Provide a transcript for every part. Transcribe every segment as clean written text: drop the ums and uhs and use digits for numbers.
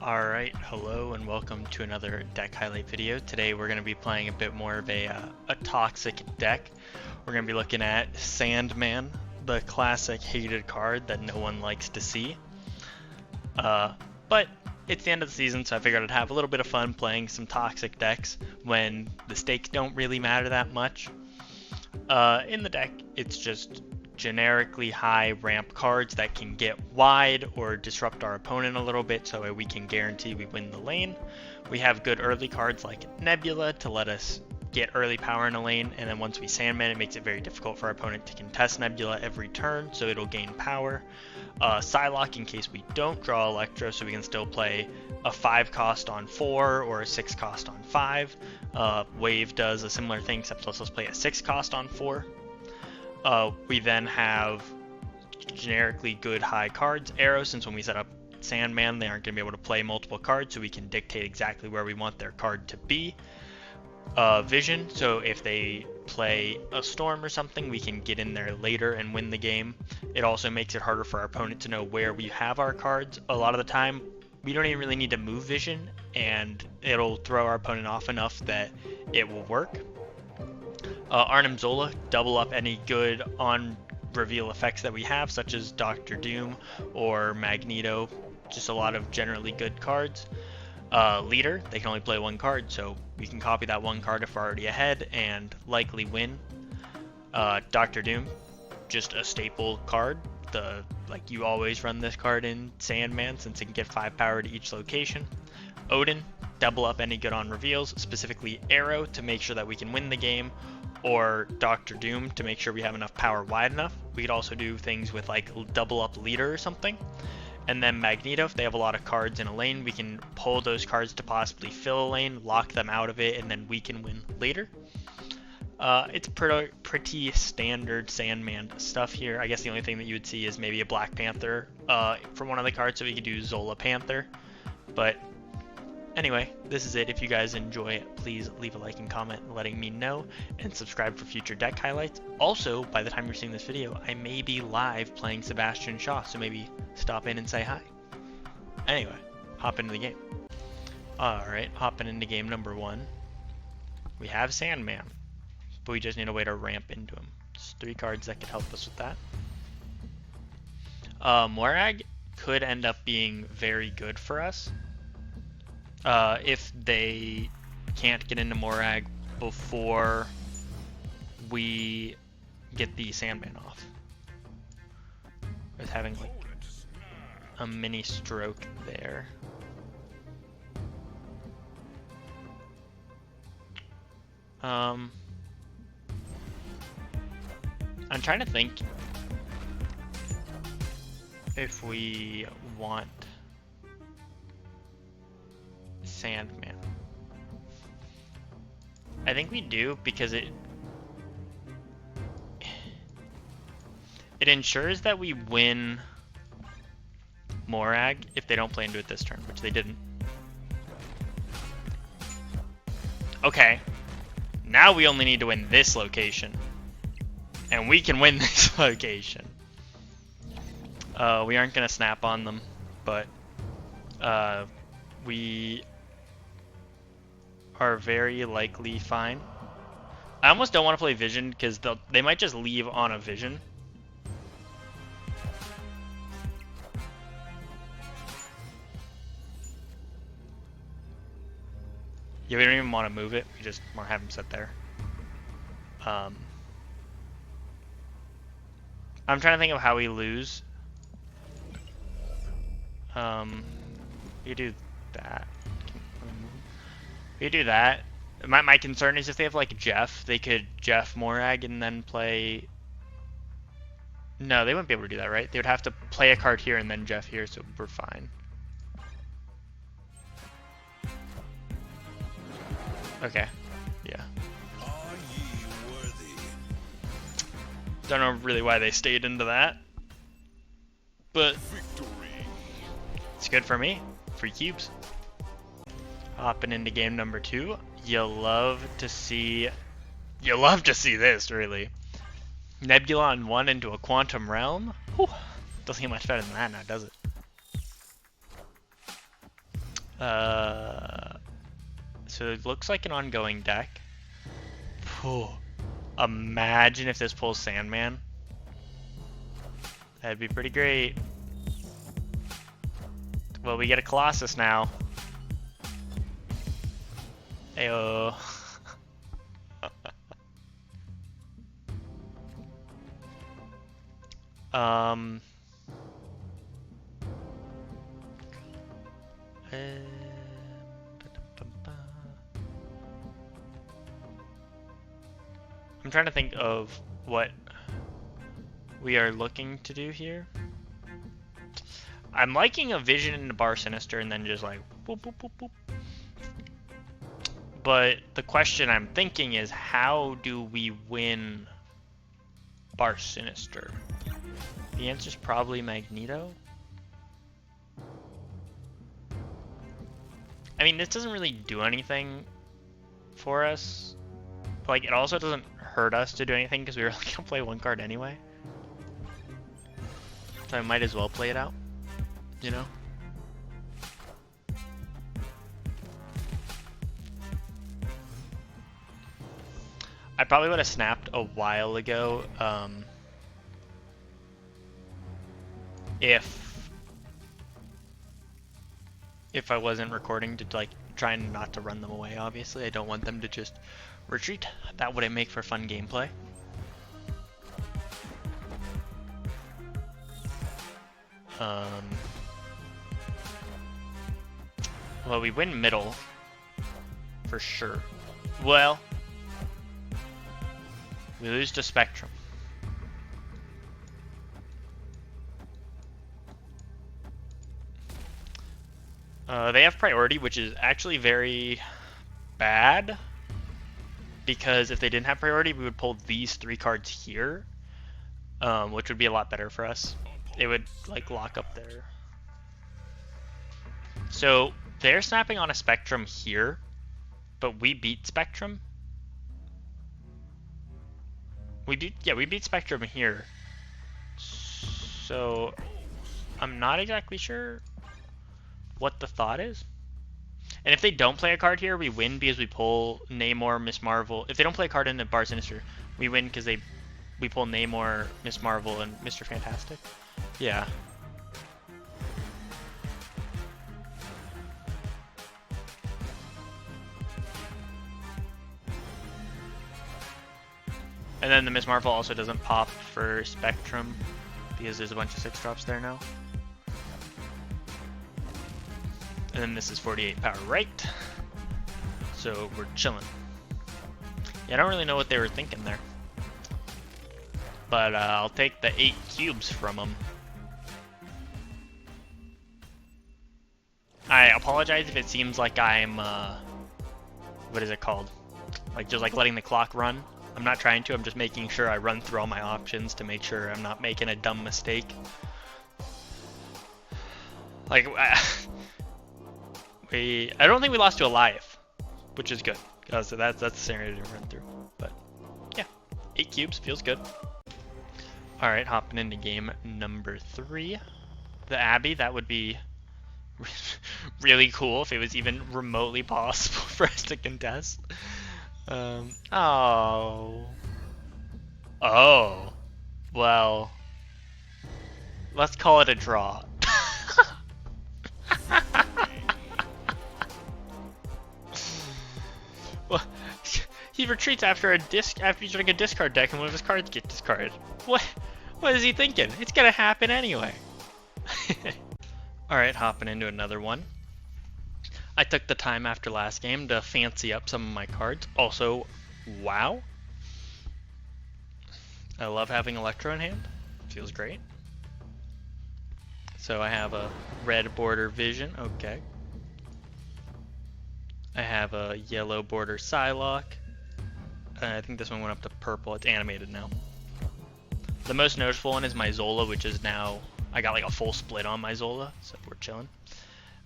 Alright, hello and welcome to another deck highlight video. Today we're going to be playing a bit more of a toxic deck. We're going to be looking at Sandman, the classic hated card that no one likes to see. But it's the end of the season, so I figured I'd have a little bit of fun playing some toxic decks when the stakes don't really matter that much. In the deck, it's just generically high ramp cards that can get wide or disrupt our opponent a little bit so we can guarantee we win the lane. We have good early cards like Nebula to let us get early power in a lane, and then once we Sandman, it makes it very difficult for our opponent to contest Nebula every turn, so it'll gain power. Psylocke in case we don't draw Electro, so we can still play a 5 cost on 4 or a 6 cost on 5. Wave does a similar thing, except lets us play a 6 cost on 4. We then have generically good high cards. Aero, since when we set up Sandman, they aren't going to be able to play multiple cards, so we can dictate exactly where we want their card to be. Vision, so if they play a storm or something, we can get in there later and win the game. It also makes it harder for our opponent to know where we have our cards. A lot of the time, we don't even really need to move Vision, and it'll throw our opponent off enough that it will work. Arnim Zola, double up any good on reveal effects that we have, such as Dr. Doom or Magneto, just a lot of generally good cards. Leader, they can only play one card, so we can copy that one card if we're already ahead and likely win. Dr. Doom, just a staple card. Like you always run this card in Sandman since it can get 5 power to each location. Odin, double up any good on reveals, specifically Aero to make sure that we can win the game, or Dr. Doom to make sure we have enough power wide enough. We could also do things with like double up Leader or something. And then Magneto, if they have a lot of cards in a lane, we can pull those cards to possibly fill a lane, lock them out of it, and then we can win later. It's pretty standard Sandman stuff here. I guess the only thing that you would see is maybe a Black Panther from one of the cards, so we could do Zola Panther. But anyway, this is it. If you guys enjoy it, please leave a like and comment letting me know, and subscribe for future deck highlights. Also, by the time you're seeing this video, I may be live playing Sebastian Shaw, so maybe stop in and say hi. Anyway, hop into the game. Alright, hopping into game number 1. We have Sandman, but we just need a way to ramp into him. There's 3 cards that could help us with that. Morag could end up being very good for us. If they can't get into Morag before we get the Sandman off. With having like a mini stroke there. I'm trying to think if we want Sandman. I think we do, because it ensures that we win Morag if they don't play into it this turn, which they didn't. Okay, now we only need to win this location, and we can win this location. We aren't gonna snap on them, but we are very likely fine. I almost don't want to play Vision because they might just leave on a Vision. Yeah, we don't even want to move it. We just want to have him sit there. I'm trying to think of how we lose. You do that. We do that. My concern is if they have like Jeff, they could Jeff Morag and then play. No, they wouldn't be able to do that, right? They would have to play a card here and then Jeff here, so we're fine. Okay, yeah. Don't know really why they stayed into that, but it's good for me. Free cubes. Hopping into game number 2. You love to see this, really. Nebula on 1 into a quantum realm. Whew. Doesn't get much better than that now, does it? So it looks like an ongoing deck. Whew. Imagine if this pulls Sandman. That'd be pretty great. Well, we get a Colossus now. Ayo. I'm trying to think of what we are looking to do here. I'm liking a Vision into Bar Sinister and then just like boop, boop, boop, boop. But the question I'm thinking is, how do we win Bar Sinister? The answer is probably Magneto. I mean, this doesn't really do anything for us. Like, it also doesn't hurt us to do anything because we were only gonna play one card anyway. So I might as well play it out, you know? I probably would have snapped a while ago if I wasn't recording, to like trying not to run them away. Obviously, I don't want them to just retreat. That wouldn't make for fun gameplay. Well, we win middle for sure. Well, we lose to Spectrum. They have priority, which is actually very bad, because if they didn't have priority, we would pull these 3 cards here, which would be a lot better for us. It would like lock up there. So they're snapping on a Spectrum here, but we beat Spectrum. We beat Spectrum here. So I'm not exactly sure what the thought is. And if they don't play a card here, we win because we pull Namor, Miss Marvel. If they don't play a card in the Bar Sinister, we win because we pull Namor, Miss Marvel, and Mr. Fantastic. Yeah. And then the Miss Marvel also doesn't pop for Spectrum because there's a bunch of 6-drops there now. And then this is 48 power right. So we're chilling. Yeah, I don't really know what they were thinking there. But I'll take the 8 cubes from them. I apologize if it seems like I'm, what is it called? Like just like letting the clock run. I'm not trying to, I'm just making sure I run through all my options to make sure I'm not making a dumb mistake. Like, I don't think we lost to a life, which is good. So that's the scenario to run through. But yeah, 8 cubes feels good. All right, hopping into game number 3. The Abbey, that would be really cool if it was even remotely possible for us to contest. Oh, well, let's call it a draw. Well, he retreats after using a discard deck, and one of his cards get discarded. What is he thinking? It's gonna happen anyway. All right, hopping into another one. I took the time after last game to fancy up some of my cards. Also, wow. I love having Electro in hand. Feels great. So I have a red border Vision. Okay. I have a yellow border Psylocke. I think this one went up to purple. It's animated now. The most noticeable one is my Zola, which is now... I got like a full split on my Zola, so we're chilling.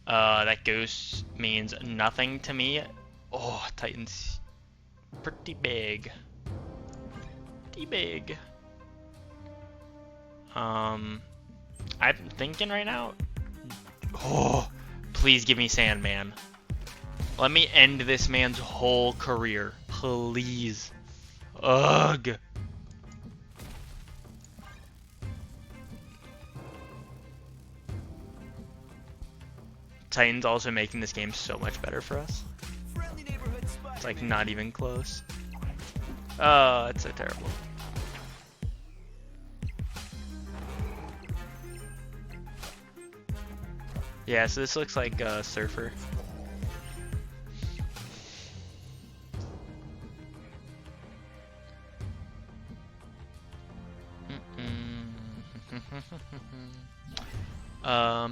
That ghost means nothing to me. Oh, Titan's pretty big. Pretty big. I'm thinking right now. Oh, Please give me Sandman. Let me end this man's whole career. Please. Ugh. Titan's also making this game so much better for us. It's like not even close. Oh, it's so terrible. Yeah, so this looks like Surfer. I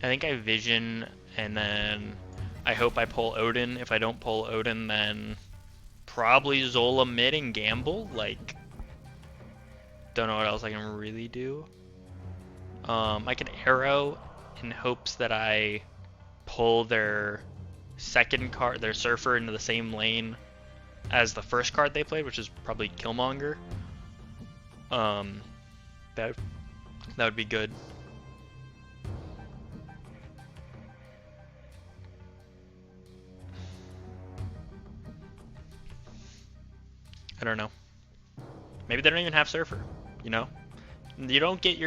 think I vision, and then I hope I pull Odin. If I don't pull Odin, then probably Zola mid and gamble. Like, don't know what else I can really do. I could Aero in hopes that I pull their second card, their Surfer, into the same lane as the first card they played, which is probably Killmonger. That would be good. I don't know. Maybe they don't even have Surfer, you know? You don't get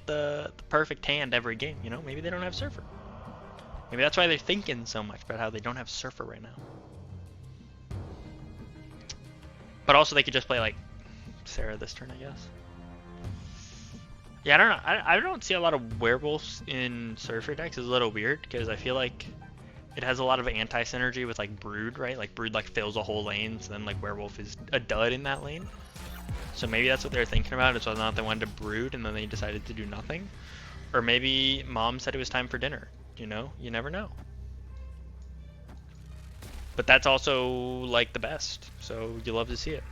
the perfect hand every game, you know? Maybe they don't have Surfer. Maybe that's why they're thinking so much about how they don't have Surfer right now. But also they could just play like Sarah this turn, I guess. Yeah, I don't know. I don't see a lot of werewolves in Surfer decks. It's a little weird because I feel like it has a lot of anti-synergy with like Brood, right? Like Brood like fills a whole lane, so then like Werewolf is a dud in that lane. So maybe that's what they're thinking about, is whether or not they wanted to Brood and then they decided to do nothing. Or maybe Mom said it was time for dinner, you know? You never know. But that's also like the best, so you love to see it.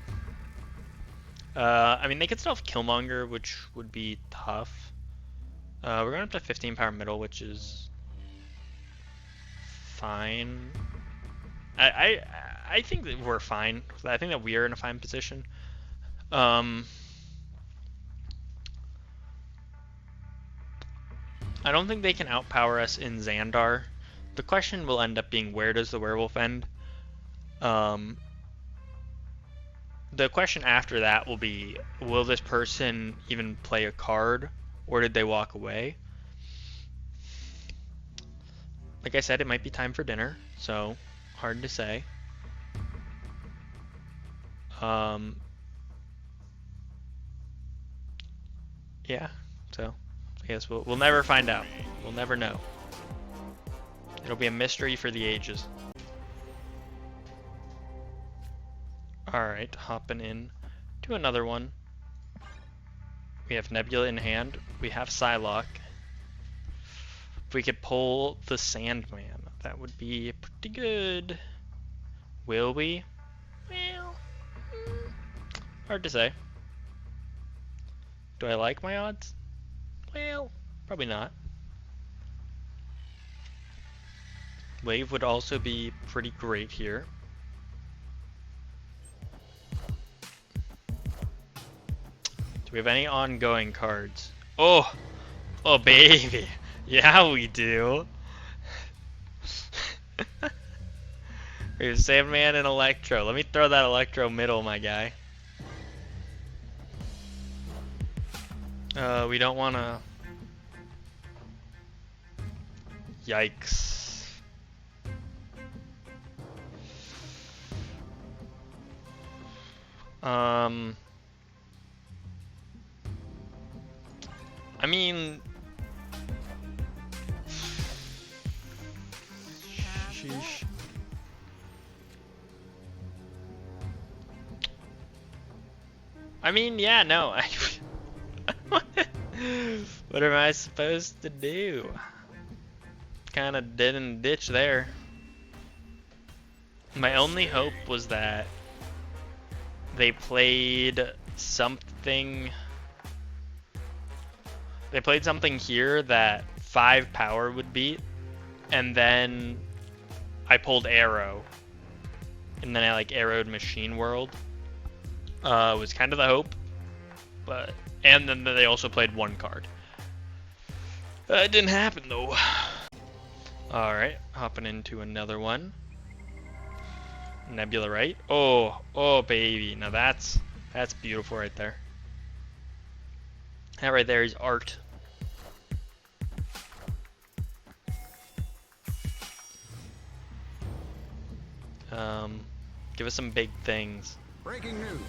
I mean, they could still have Killmonger, which would be tough. We're going up to 15 power middle, which is fine. I think that we're fine. I think that we are in a fine position. I don't think they can outpower us in Xandar. The question will end up being, where does the werewolf end? The question after that will be, will this person even play a card, or did they walk away? Like I said, it might be time for dinner, so hard to say. Yeah, so I guess we'll never find out. We'll never know. It'll be a mystery for the ages. Alright, hopping in to another one. We have Nebula in hand. We have Psylocke. If we could pull the Sandman, that would be pretty good. Will we? Well, hard to say. Do I like my odds? Well, probably not. Wave would also be pretty great here. Do we have any ongoing cards? Oh! Oh, baby! Yeah, we do! We have Sandman and Electro. Let me throw that Electro middle, my guy. We don't wanna... Yikes. I mean... Sheesh. I mean, yeah, no. What am I supposed to do? Kinda dead in the ditch there. My only hope was that they played something... They played something here that 5 power would beat, and then I pulled Aero, and then I like arrowed Machine World. Was kind of the hope, but and then they also played one card. It didn't happen though. Alright, hopping into another one. Nebula, right? Oh baby. Now that's beautiful right there. That right there is art. Give us some big things. Breaking news.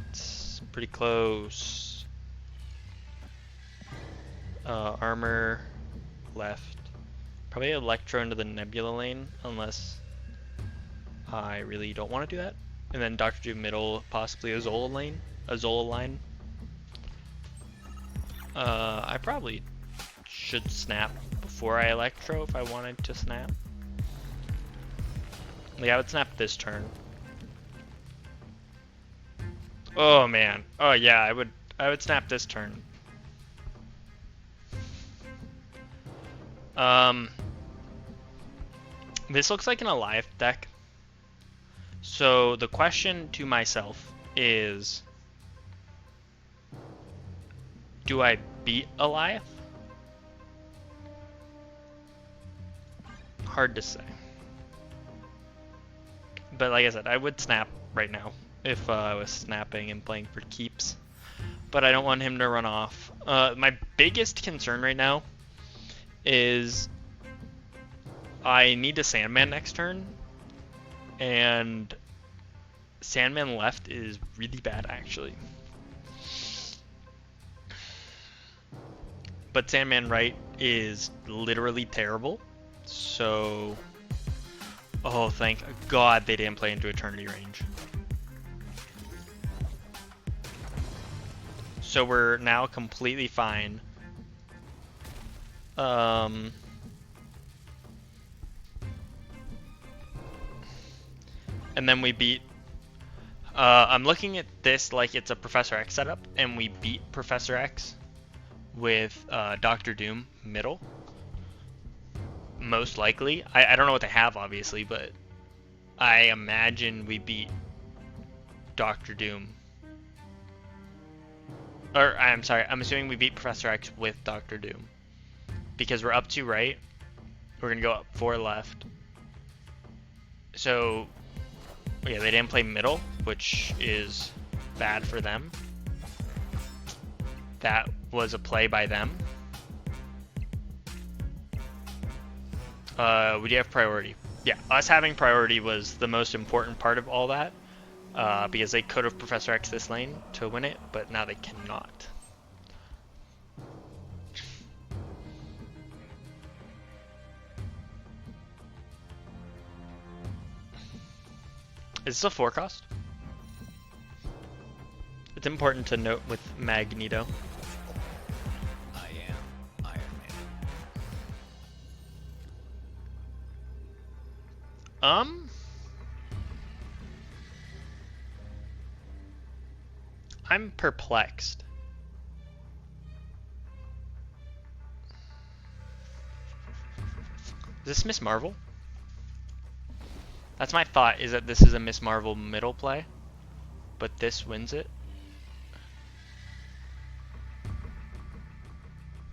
It's pretty close. Armor left. Probably Electro into the Nebula lane, unless I really don't want to do that. And then Dr. Doom middle, possibly a Zola line. I probably should snap before I Electro if I wanted to snap. Yeah, I would snap this turn. Oh man. Oh yeah, I would snap this turn. This looks like an alive deck. So the question to myself is, do I beat alive? Hard to say. But like I said, I would snap right now if I was snapping and playing for keeps. But I don't want him to run off. My biggest concern right now is I need a Sandman next turn. And Sandman left is really bad actually. But Sandman right is literally terrible. So... oh, thank God they didn't play into Eternity range. So we're now completely fine. And then we beat... I'm looking at this like it's a Professor X setup, and we beat Professor X with Dr. Doom middle. Most likely. I don't know what they have, obviously, but I imagine we beat Dr. Doom. Or, I'm sorry, I'm assuming we beat Professor X with Dr. Doom. Because we're up 2 right. We're going to go up 4 left. So, yeah, they didn't play middle, which is bad for them. That was a play by them. We do have priority. Yeah, us having priority was the most important part of all that. Because they could have Professor X this lane to win it, but now they cannot. Is this a 4 cost? It's important to note with Magneto. I am Iron Man. I'm perplexed. Is this Miss Marvel? That's my thought, is that this is a Miss Marvel middle play, but this wins it.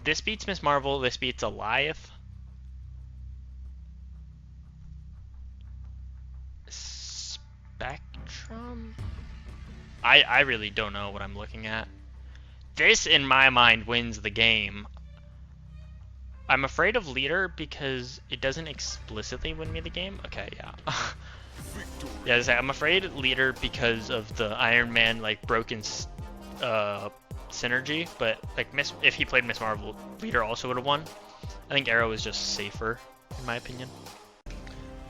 This beats Miss Marvel, this beats Goliath. Spectrum? I really don't know what I'm looking at. This, in my mind, wins the game. I'm afraid of Leader because it doesn't explicitly win me the game. Okay, yeah. Yeah, I'm afraid Leader because of the Iron Man like broken synergy, but like if he played Miss Marvel, Leader also would have won. I think Aero is just safer, in my opinion.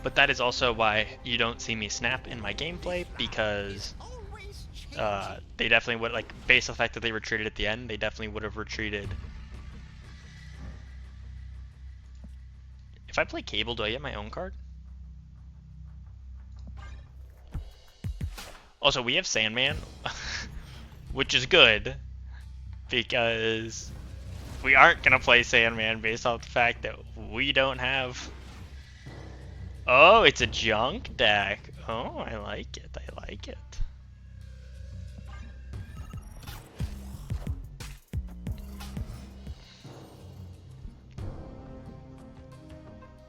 But that is also why you don't see me snap in my gameplay, because they definitely would, like, based on the fact that they retreated at the end, they definitely would have retreated. If I play Cable, do I get my own card? Also, we have Sandman, which is good, because we aren't going to play Sandman based off the fact that we don't have... Oh, it's a junk deck. Oh, I like it. I like it.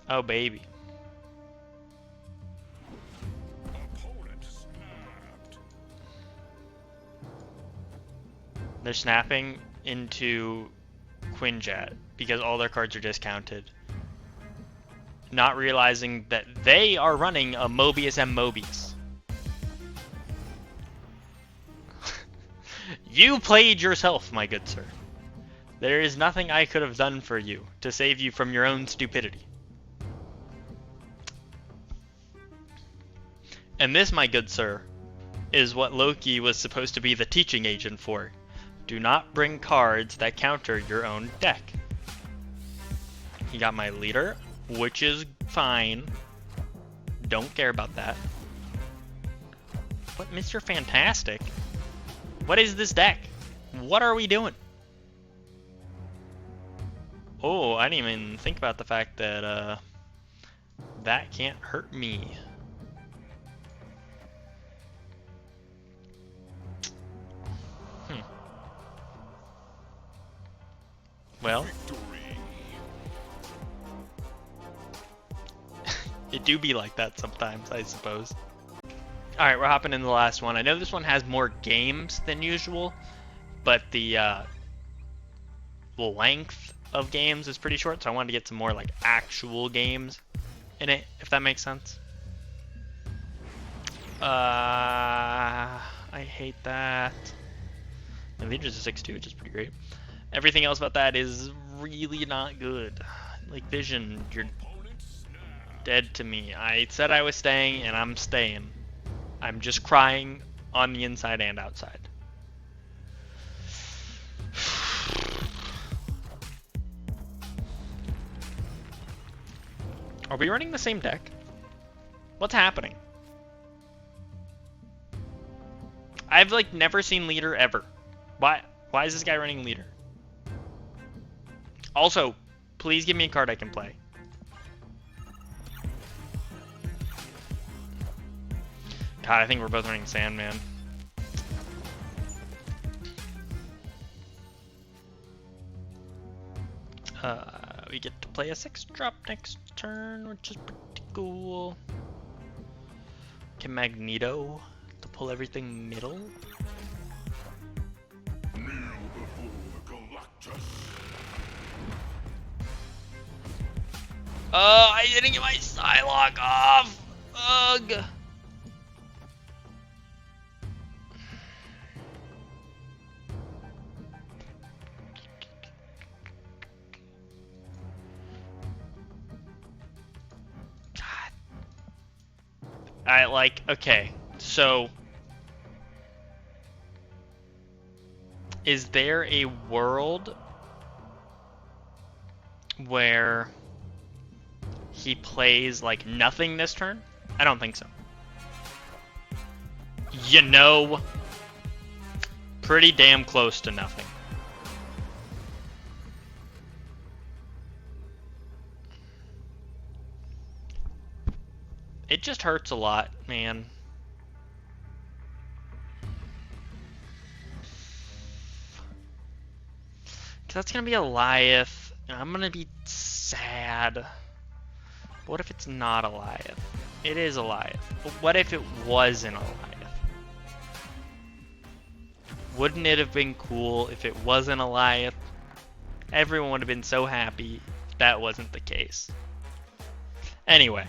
Oh, baby. Opponent snapped. They're snapping into Quinjet because all their cards are discounted. Not realizing that they are running a Mobius and Mobius. You played yourself, my good sir. There is nothing I could have done for you to save you from your own stupidity. And this, my good sir, is what Loki was supposed to be the teaching agent for. Do not bring cards that counter your own deck. He got my leader, which is fine. Don't care about that. But Mr. Fantastic? What is this deck? What are we doing? Oh, I didn't even think about the fact that that can't hurt me. Well, it do be like that sometimes, I suppose. Alright, we're hopping into the last one. I know this one has more games than usual, but the length of games is pretty short, so I wanted to get some more like actual games in it, if that makes sense. I hate that. The leader's a 6-2, which is pretty great. Everything else about that is really not good. Like Vision, you're dead to me. I said I was staying, and I'm staying. I'm just crying on the inside and outside. Are we running the same deck? What's happening? I've like never seen leader ever. Why is this guy running leader? Also, please give me a card I can play. God, I think we're both running Sandman. We get to play a 6-drop next turn, which is pretty cool. Can Magneto to pull everything middle? I didn't get my Psylocke off! Ugh! Okay, so is there a world where he plays like nothing this turn? I don't think so. You know, pretty damn close to nothing. It just hurts a lot, man. That's gonna be a Goliath, and I'm gonna be sad. What if it's not a Goliath? It is a Goliath. But what if it wasn't a Goliath? Wouldn't it have been cool if it wasn't a Goliath? Everyone would have been so happy if that wasn't the case. Anyway,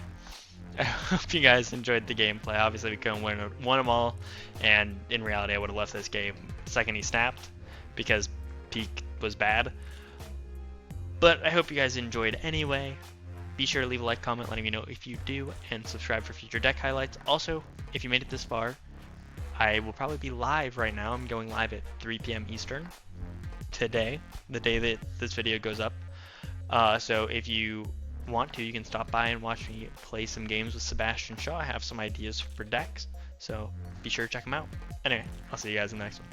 I hope you guys enjoyed the gameplay. Obviously, we couldn't win them all, and in reality, I would have left this game the second he snapped because peak was bad. But I hope you guys enjoyed anyway. Be sure to leave a like, comment, letting me know if you do, and subscribe for future deck highlights. Also, if you made it this far, I will probably be live right now. I'm going live at 3 p.m. Eastern today, the day that this video goes up. So if you want to, you can stop by and watch me play some games with Sebastian Shaw. I have some ideas for decks, so be sure to check them out. Anyway, I'll see you guys in the next one.